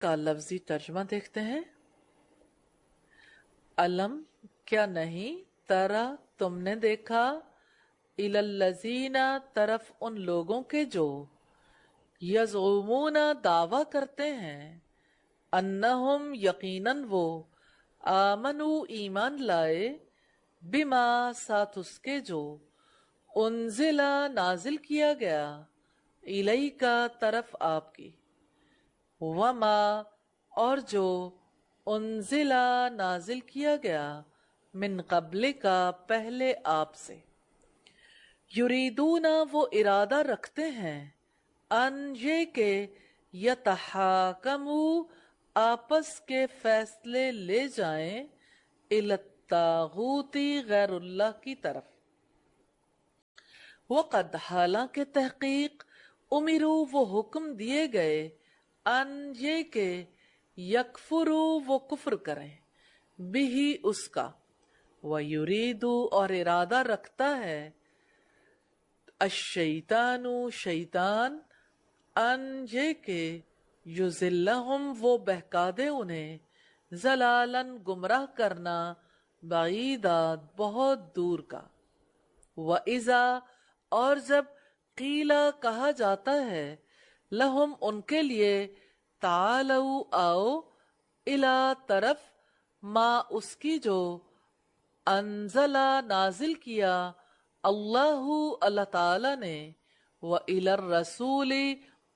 کا لفظی ترجمہ دیکھتے ہیں۔ علم کیا نہیں، ترا تم نے دیکھا، الالذین طرف ان لوگوں کے جو یزعمون دعویٰ کرتے ہیں، انہم یقیناً وہ آمنو ایمان لائے، بما ساتھ اس کے جو انزلہ نازل کیا گیا، الیکا طرف آپ کی، وما اور جو انزلہ نازل کیا گیا، من قبل کا پہلے آپ سے، یریدون وہ ارادہ رکھتے ہیں، ان یہ کہ یتحاکموا آپس کے فیصلے لے جائیں، الی الطاغوت غیر اللہ کی طرف، وقد حالانکہ تحقیق امرو وہ حکم دیے گئے، ان یہ کہ یکفرو وہ کفر کریں، بھی اس کا، ویریدو اور ارادہ رکھتا ہے، الشیطان شیطان، ان یہ کہ یضلہم وہ بہکا دے انہیں، ضلالاً گمراہ کرنا، بعیدا بہت دور کا، وَإِذَا اور جب قیلا کہا جاتا ہے، لہم ان کے لیے، تعالوا آؤ، الی طرف، ما اس کی جو انزلہ نازل کیا، اللہ تعالی نے، وَإِلَى الرَّسُولِ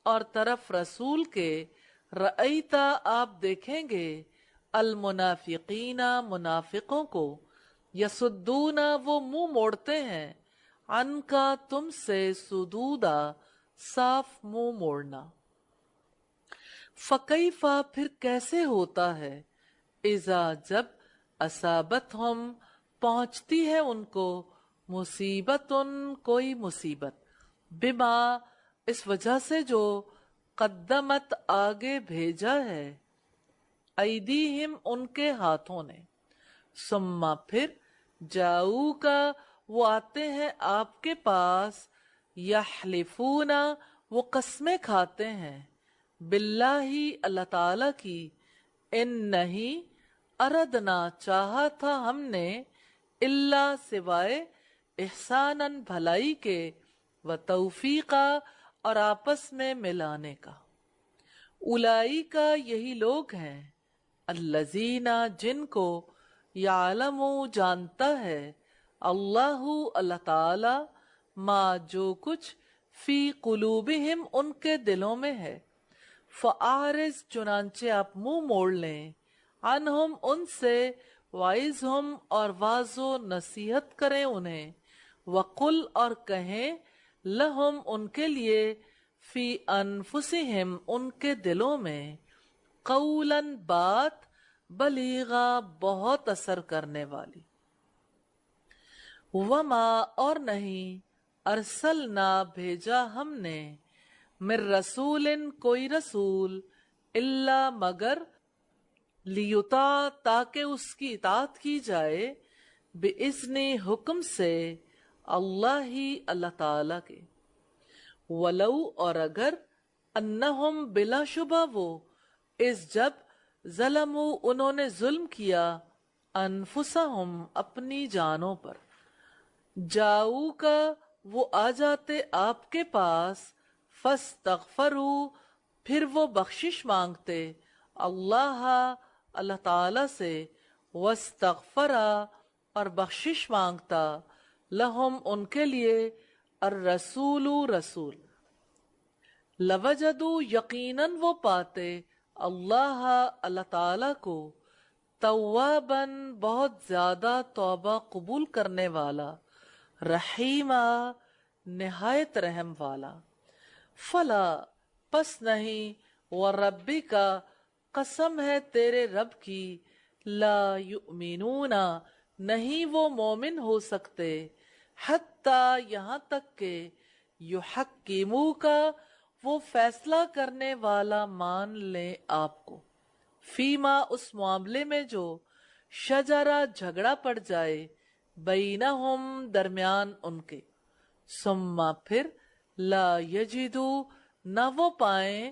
اور طرف رسول کے، رأیتا آپ دیکھیں گے، المنافقین منافقوں کو، یصدون وہ منہ موڑتے ہیں، عن کا تم سے، صدودا صاف منہ موڑنا، فکیفا پھر کیسے ہوتا ہے، اذا جب اصابت ہم پہنچتی ہے ان کو، مصیبت کوئی مصیبت، بما اس وجہ سے جو قدمت آگے بھیجا ہے، ایدیہم ان کے ہاتھوں نے، ثم پھر جاؤ کا وہ آتے ہیں آپ کے پاس، یحلفون وہ قسمیں کھاتے ہیں، باللہ اللہ تعالی کی، ان نہیں اردنا چاہا تھا ہم نے، اللہ سوائے احساناً بھلائی کے، و توفیقا اور آپس میں ملانے کا، اولئک یہی لوگ ہیں، الذین جن کو، یعلم جانتا ہے، اللہ تعالی، ما جو کچھ، فی قلوبہم ان کے دلوں میں ہے، فاعرض چنانچہ آپ منہ موڑ لیں، عنہم ان سے، وعظہم اور واعظ و نصیحت کریں انہیں، وقل اور کہیں، لہم ان کے لیے، فی انفسہم ان کے دلوں میں، قولاً بات، بلیغا بہت اثر کرنے والی، وما اور نہیں، ارسلنا بھیجا ہم نے، من رسول کوئی رسول، الا مگر، لیطاع تاکہ اس کی اطاعت کی جائے، باذن حکم سے، اللہ تعالی کے، ولو اور اگر، انہم بلا شبہ وہ، اس جب ظلموا انہوں نے ظلم کیا، انفسہم اپنی جانوں پر، جاؤ کا وہ آ جاتے آپ کے پاس، فاستغفروا پھر وہ بخشش مانگتے، اللہ تعالی سے، واستغفرا اور بخشش مانگتا، لہم ان کے لیے، الرسول رسول، لوجدوا یقیناً وہ پاتے، اللہ تعالی کو، تواباً بہت زیادہ توبہ قبول کرنے والا، رحیما نہایت رحم والا، فلا پس نہیں، وربی کا قسم ہے تیرے رب کی، لا یؤمنون نہیں وہ مومن ہو سکتے، حتی یہاں تک کہ، یحکموا کا وہ فیصلہ کرنے والا مان لیں آپ کو، فیما اس معاملے میں جو، شجرا جھگڑا پڑ جائے، بینہم درمیان ان کے، ثم پھر، لا یجدو نہ وہ پائیں،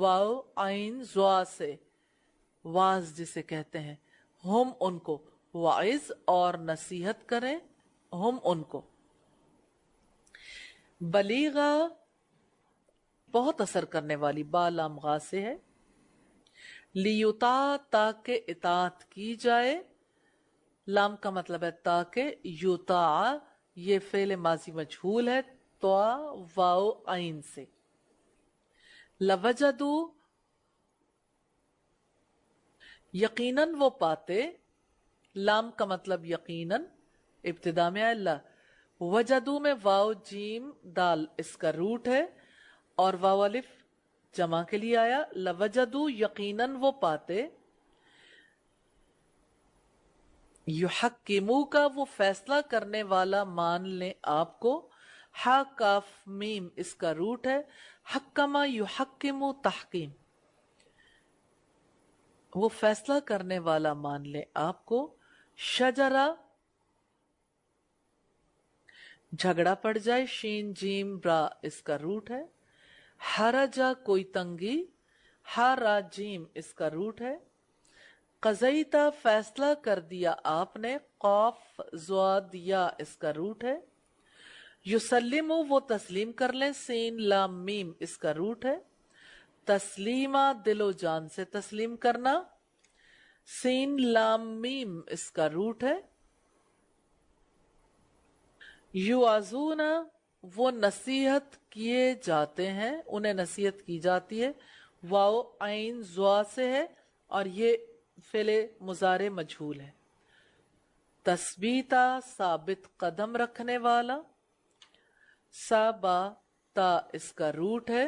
واو عین زوا سے، واز جسے کہتے ہیں، ہم ان کو، واعظ اور نصیحت کریں ہم ان کو۔ بلیغا بہت اثر کرنے والی، با لام غا سے ہے۔ لیوتا تاکہ اطاعت کی جائے، لام کا مطلب ہے تاکہ، یوتا یہ فعل ماضی مجہول ہے، تو واو عین سے۔ لوجدو یقیناً وہ پاتے، لام کا مطلب یقیناً ابتدا میں اللہ، وجدو میں واو جیم دال اس کا روٹ ہے اور واو الف جمع کے لیے آیا۔ لوجدو یقیناً وہ پاتے، یحکمو کا وہ فیصلہ کرنے والا مان لیں آپ کو، ہا کاف میم اس کا روٹ ہے، حکما یحکمو تحکیم، وہ فیصلہ کرنے والا مان لیں آپ کو۔ شجرہ جھگڑا پڑ جائے، شین جیم را اس کا روٹ ہے۔ حرجا کوئی تنگی، ہا را جیم اس کا روٹ ہے۔ قضیتا فیصلہ کر دیا آپ نے، قاف زواد یا اس کا روٹ ہے۔ یسلمو وہ تسلیم کر لیں، سین لام میم اس کا روٹ ہے۔ تسلیمہ دل و جان سے تسلیم کرنا، سین لام میم اس کا روٹ ہے۔ یعظون وہ نصیحت کیے جاتے ہیں، انہیں نصیحت کی جاتی ہے، واو عین زوا سے ہے اور یہ فعل مضارع مجہول ہے۔ تثبیتا ثابت قدم رکھنے والا، سابا تا اس کا روٹ ہے۔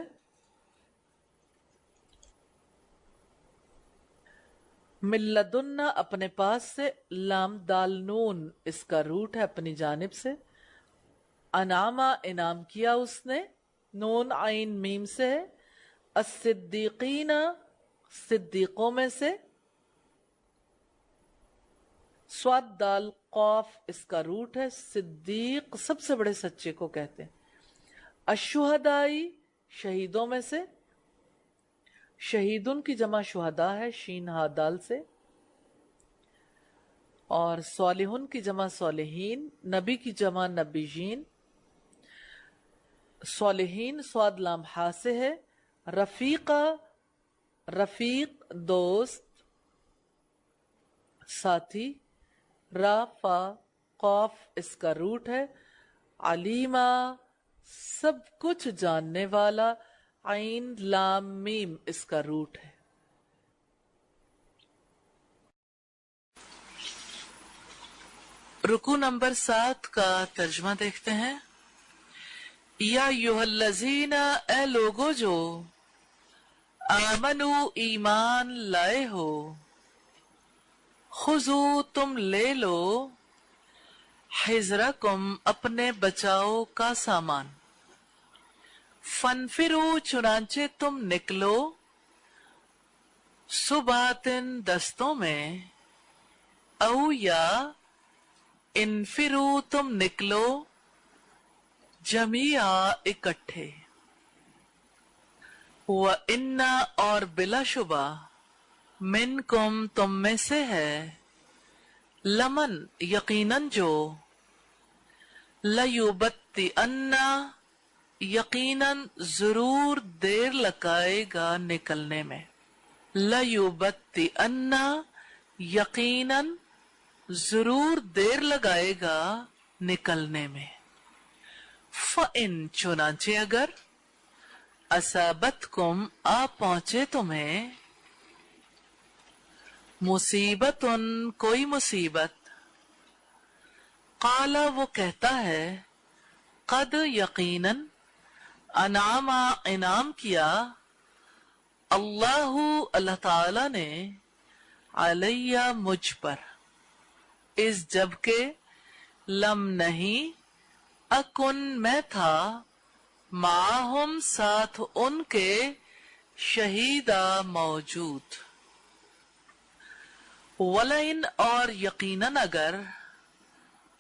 من لدنا اپنے پاس سے، لام دال نون اس کا روٹ ہے اپنی جانب سے۔ انعامہ انعام کیا اس نے، نون عین میم سے ہے۔ الصدیقین صدیقوں میں سے، صاد دال قاف اس کا روٹ ہے، صدیق سب سے بڑے سچے کو کہتے ہیں۔ الشہدائی شہیدوں میں سے، شہیدن کی جمع شہداء ہے شین ہا دال سے، اور صالحن کی جمع صالحین، نبی کی جمع نبیین، صالحین صاد لام ہا سے ہے۔ رفیقہ رفیق دوست ساتھی، را فا قاف اس کا روٹ ہے۔ علیمہ سب کچھ جاننے والا، عین لام میم اس کا روٹ ہے۔ رکوع نمبر 7 کا ترجمہ دیکھتے ہیں۔ یا ایھا الذین اے لوگو جو آمنو ایمان لائے ہو، خذو تم لے لو، حذرکم اپنے بچاؤ کا سامان، فانفروا چنانچہ تم نکلو، صباتن دستوں میں، او یا انفروا تم نکلو، جمیعا اکٹھے، وَإِنَّ اور بلا شبہ، منکم تم میں سے ہے، لمن یقیناً جو، لیبطئن یقیناً ضرور دیر لگائے گا نکلنے میں، لیبطئن یقیناً ضرور دیر لگائے گا نکلنے میں۔ فَإِن چنانچہ اگر، اصابتکم آ پہنچے تمہیں، مصیبتن کوئی مصیبت، قالا وہ کہتا ہے، قد یقیناً، انعام انعام کیا، اللہ تعالی نے، علیہ مجھ پر، اس جبکہ لم نہیں، اکن میں تھا، معہم ساتھ ان کے، شہیدہ موجود، وَلَئِنْ اور یقیناً اگر،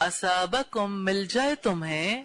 اصابکم مل جائے تمہیں،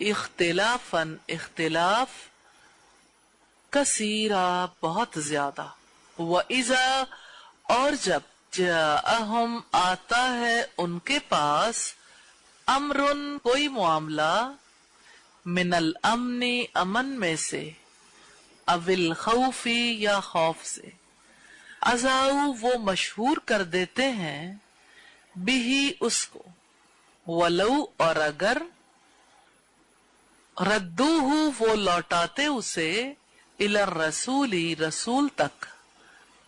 اختلافاً اختلاف، کثیرا بہت زیادہ، وَإِذَا اور جب جاءہم آتا ہے ان کے پاس، امرن کوئی معاملہ، من الامن امن میں سے، او الخوف یا خوف سے، اذاؤ وہ مشہور کر دیتے ہیں، بھی اس کو، ولو اور اگر، ردوہ وہ لوٹاتے اسے، الی الرسول رسول تک،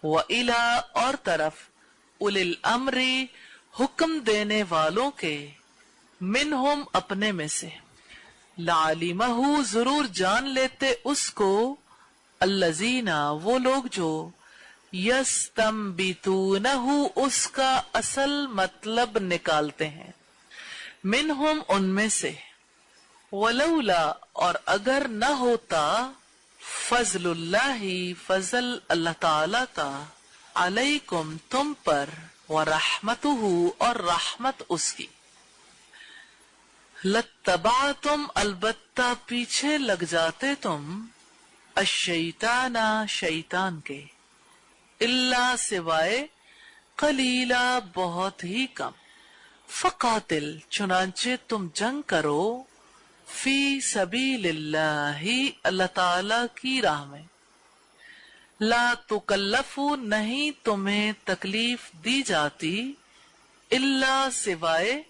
وَإِلَى اور طرف، اُولِي الْأَمْرِ حکم دینے والوں کے، منہم اپنے میں سے، لَعَلِمَہُ ضرور جان لیتے اس کو، الذین وہ لوگ جو، یستنبتونہ اس کا اصل مطلب نکالتے ہیں، منہم ان میں سے، ولولا اور اگر نہ ہوتا، فضل اللہ فضل اللہ تعالی کا، علیکم تم پر، ورحمتہ اور رحمت اس کی، لَاتَّبَعْتُمْ البتہ پیچھے لگ جاتے تم، الشیطان شیطان کے، الا سوائے، قلیلا بہت ہی کم، فقاتل چنانچہ تم جنگ کرو، فی سبیل اللہ اللہ تعالی کی راہ میں، لا تکلف نہیں تمہیں تکلیف دی جاتی، الا سوائے،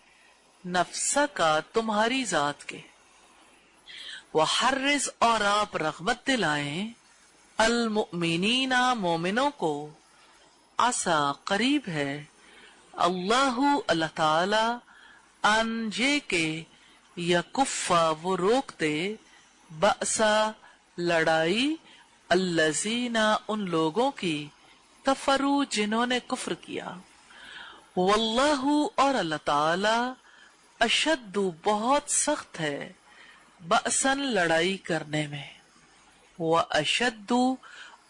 نفس کا تمہاری ذات کے، وحرز اور آپ رغبت دلائیں، المؤمنین مومنوں کو، عسا قریب ہے، اللہ اللہ تعالی، ان یہ کہ، یکفا وہ روک دے، بأسا لڑائی، الذین ان لوگوں کی، کفروا جنہوں نے کفر کیا، واللہ اور اللہ تعالی، اشد بہت سخت ہے، بأسن لڑائی کرنے میں، واشد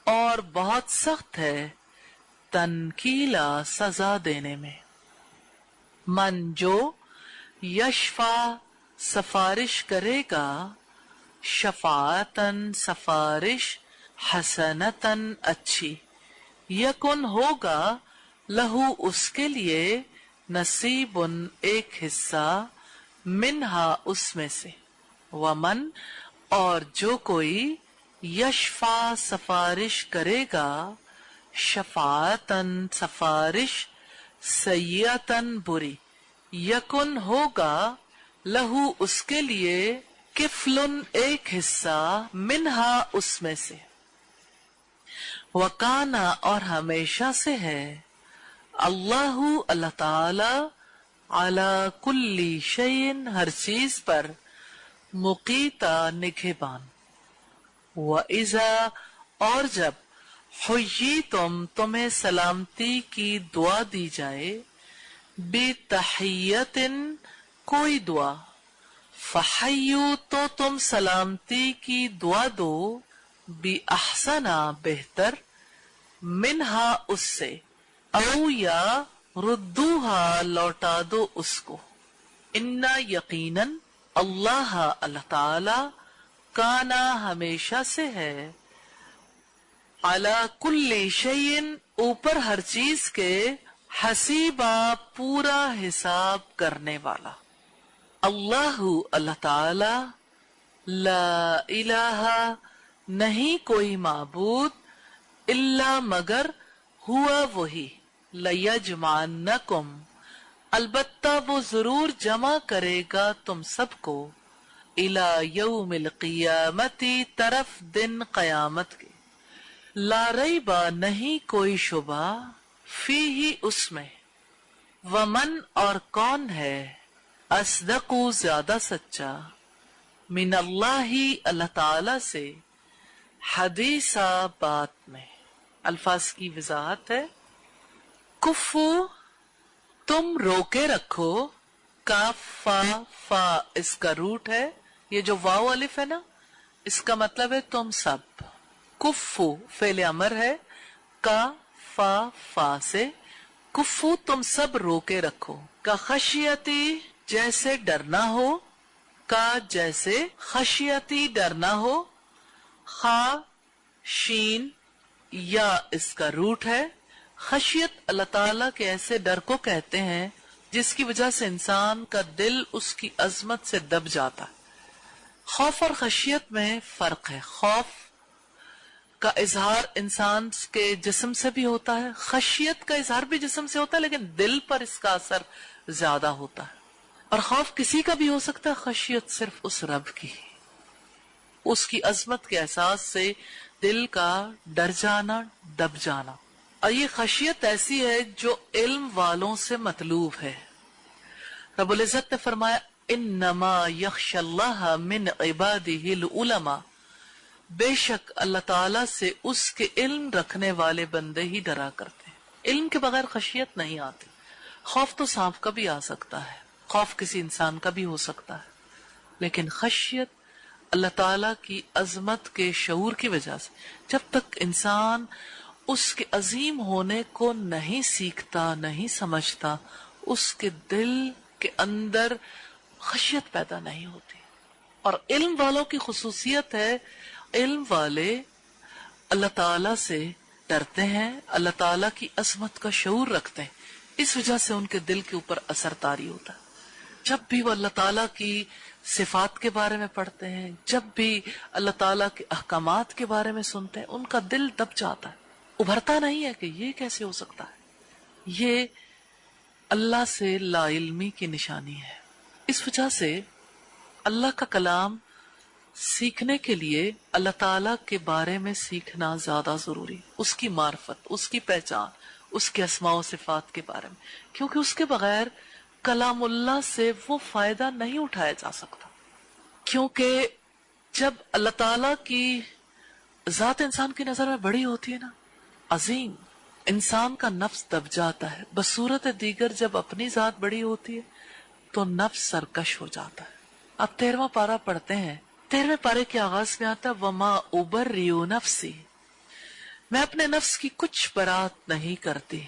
اور بہت سخت ہے، تنکیلا سزا دینے میں، من جو، یشفع سفارش کرے گا، شفاعتن سفارش، حسنتن اچھی، یکن ہوگا، لہو اس کے لیے، نصیب ایک حصہ، منہا اس میں سے، ومن اور جو کوئی، یشفع سفارش کرے گا، شفاعتن سفارش، سیئتن بری، یکن ہوگا، لہو اس کے لیے، کفلن ایک حصہ، منہا اس میں سے، وکانا اور ہمیشہ سے ہے، اللہ اللہ تعالی، علی کل شیء ہر چیز پر، مقیتا نگہبان، وَإِذَا اور جب، حییتم تمہیں سلامتی کی دعا دی جائے، بِتَحِیَّةٍ کوئی دعا، فَحَیُّوا تو تم سلامتی کی دعا دو، بِأَحْسَنَ بہتر، منہا اس سے، او یا ردوہا لوٹا دو اس کو، انا یقیناً، اللہ اللہ تعالی، کانا ہمیشہ سے ہے، علی کل شیء اوپر ہر چیز کے، حسیبا پورا حساب کرنے والا، اللہ اللہ تعالی، لا الہ نہیں کوئی معبود، الا مگر، ہوا وہی، لیجمعنکم البتہ وہ ضرور جمع کرے گا تم سب کو، الی یوم القیامت طرف دن قیامت کے، لا ریب نہیں کوئی شبہ، فیہ اس میں، ومن اور کون ہے، اصدق زیادہ سچا، من اللہ اللہ تعالی سے، حدیثا بات میں، الفاظ کی وضاحت ہے، کفو تم روکے رکھو، کاف فا فا اس کا روٹ ہے، یہ جو واو الف ہے نا، اس کا مطلب ہے تم سب، کفو فعل امر ہے، کا فا فا سے، کفو تم سب روکے رکھو، کا خشیتی جیسے ڈرنا ہو، کا جیسے خشیتی ڈرنا ہو، خا شین یا اس کا روٹ ہے. خشیت اللہ تعالیٰ کے ایسے ڈر کو کہتے ہیں جس کی وجہ سے انسان کا دل اس کی عظمت سے دب جاتا ہے. خوف اور خشیت میں فرق ہے. خوف کا اظہار انسان کے جسم سے بھی ہوتا ہے، خشیت کا اظہار بھی جسم سے ہوتا ہے لیکن دل پر اس کا اثر زیادہ ہوتا ہے. اور خوف کسی کا بھی ہو سکتا ہے، خشیت صرف اس رب کی، اس کی عظمت کے احساس سے دل کا ڈر جانا، دب جانا. اور یہ خشیت ایسی ہے جو علم والوں سے مطلوب ہے. رب العزت نے فرمایا انما یخشی اللہ من عباده العلماء، بے شک اللہ تعالیٰ سے اس کے علم رکھنے والے بندے ہی ڈرا کرتے ہیں. علم کے بغیر خشیت نہیں آتی. خوف تو سانپ کا بھی آ سکتا ہے، خوف کسی انسان کا بھی ہو سکتا ہے، لیکن خشیت اللہ تعالیٰ کی عظمت کے شعور کی وجہ سے جب تک انسان اس کے عظیم ہونے کو نہیں سیکھتا، نہیں سمجھتا، اس کے دل کے اندر خشیت پیدا نہیں ہوتی. اور علم والوں کی خصوصیت ہے، علم والے اللہ تعالیٰ سے ڈرتے ہیں، اللہ تعالیٰ کی عظمت کا شعور رکھتے ہیں، اس وجہ سے ان کے دل کے اوپر اثر طاری ہوتا ہے. جب بھی وہ اللہ تعالیٰ کی صفات کے بارے میں پڑھتے ہیں، جب بھی اللہ تعالیٰ کے احکامات کے بارے میں سنتے ہیں، ان کا دل دب جاتا ہے، ابھرتا نہیں ہے کہ یہ کیسے ہو سکتا ہے. یہ اللہ سے لا علمی کی نشانی ہے. اس وجہ سے اللہ کا کلام سیکھنے کے لیے اللہ تعالیٰ کے بارے میں سیکھنا زیادہ ضروری، اس کی معرفت، اس کی پہچان، اس کے اسماء و صفات کے بارے میں، کیونکہ اس کے بغیر کلام اللہ سے وہ فائدہ نہیں اٹھایا جا سکتا. کیونکہ جب اللہ تعالیٰ کی ذات انسان کی نظر میں بڑی ہوتی ہے نا، عظیم، انسان کا نفس دب جاتا ہے. بصورت دیگر جب اپنی ذات بڑی ہوتی ہے تو نفس سرکش ہو جاتا ہے. آپ 13واں پارہ پڑھتے ہیں، 13ویں پارے کے آغاز میں آتا ہے وَمَا أُبَرِّئُ نَفْسِي، میں اپنے نفس کی کچھ برات نہیں کرتی.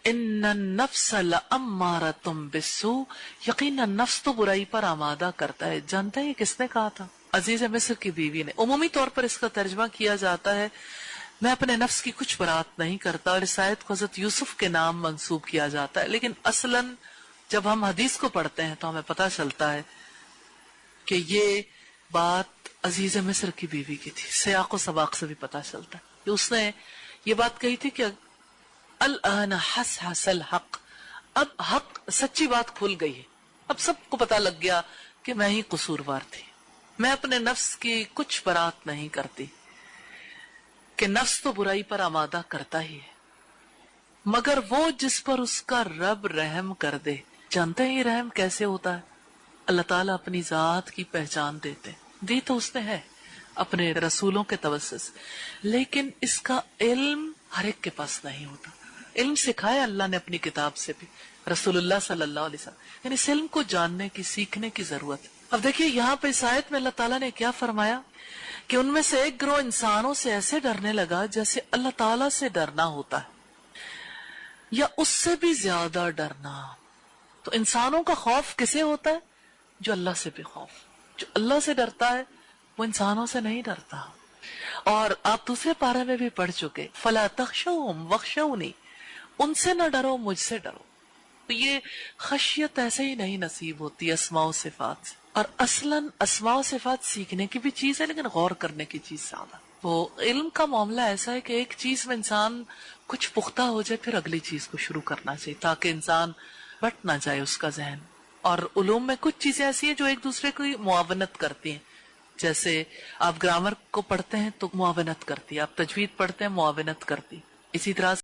ان النفس لأمارۃ بالسوء، یقینا نفس تو برائی پر آمادہ کرتا ہے. جانتے ہیں یہ کس نے کہا تھا؟ عزیز مصر کی بیوی نے. عمومی طور پر اس کا ترجمہ کیا جاتا ہے میں اپنے نفس کی کچھ برات نہیں کرتا، اور اس آیت کو حضرت یوسف کے نام منسوب کیا جاتا ہے. لیکن اصلاً جب ہم حدیث کو پڑھتے ہیں تو ہمیں پتہ چلتا ہے کہ یہ بات عزیز مصر کی بیوی کی تھی. سیاق و سباق سے بھی پتہ چلتا ہے کہ اس نے یہ بات کہی تھی کہ الآن حس الحق، اب حق، سچی بات کھل گئی ہے، اب سب کو پتہ لگ گیا کہ میں ہی قصوروار تھی. میں اپنے نفس کی کچھ برات نہیں کرتی، کہ نفس تو برائی پر آمادہ کرتا ہی ہے، مگر وہ جس پر اس کا رب رحم کر دے. جانتے ہیں یہ رحم کیسے ہوتا ہے؟ اللہ تعالیٰ اپنی ذات کی پہچان دیتے، دی تو اس نے ہے اپنے رسولوں کے توسط سے، لیکن اس کا علم ہر ایک کے پاس نہیں ہوتا. علم سکھایا اللہ نے اپنی کتاب سے بھی، رسول اللہ صلی اللہ علیہ وسلم، یعنی اس علم کو جاننے کی، سیکھنے کی ضرورت ہے. اب دیکھیے یہاں پہ اس آیت میں اللہ تعالیٰ نے کیا فرمایا کہ ان میں سے ایک گروہ انسانوں سے ایسے ڈرنے لگا جیسے اللہ تعالیٰ سے ڈرنا ہوتا ہے یا اس سے بھی زیادہ ڈرنا. تو انسانوں کا خوف کسے ہوتا ہے؟ جو اللہ سے بھی خوف، جو اللہ سے ڈرتا ہے وہ انسانوں سے نہیں ڈرتا. اور آپ دوسرے پارے میں بھی پڑھ چکے فَلَا تَخْشَوْهُمْ وَخْشَوْنِي، ان سے نہ ڈرو مجھ سے ڈرو. تو یہ خشیت ایسے ہی نہیں نصیب ہوتی اسماء و صفات سے. اور اصلاً اسماء و صفات سیکھنے کی بھی چیز ہے لیکن غور کرنے کی چیز زیادہ. وہ علم کا معاملہ ایسا ہے کہ ایک چیز میں انسان کچھ پختہ ہو جائے پھر اگلی چیز کو شروع کرنا چاہیے تاکہ انسان بٹ نہ جائے اس کا ذہن. اور علوم میں کچھ چیزیں ایسی ہیں جو ایک دوسرے کی معاونت کرتی ہیں. جیسے آپ گرامر کو پڑھتے ہیں تو معاونت کرتی ہے، آپ تجوید پڑھتے ہیں معاونت کرتی. اسی طرح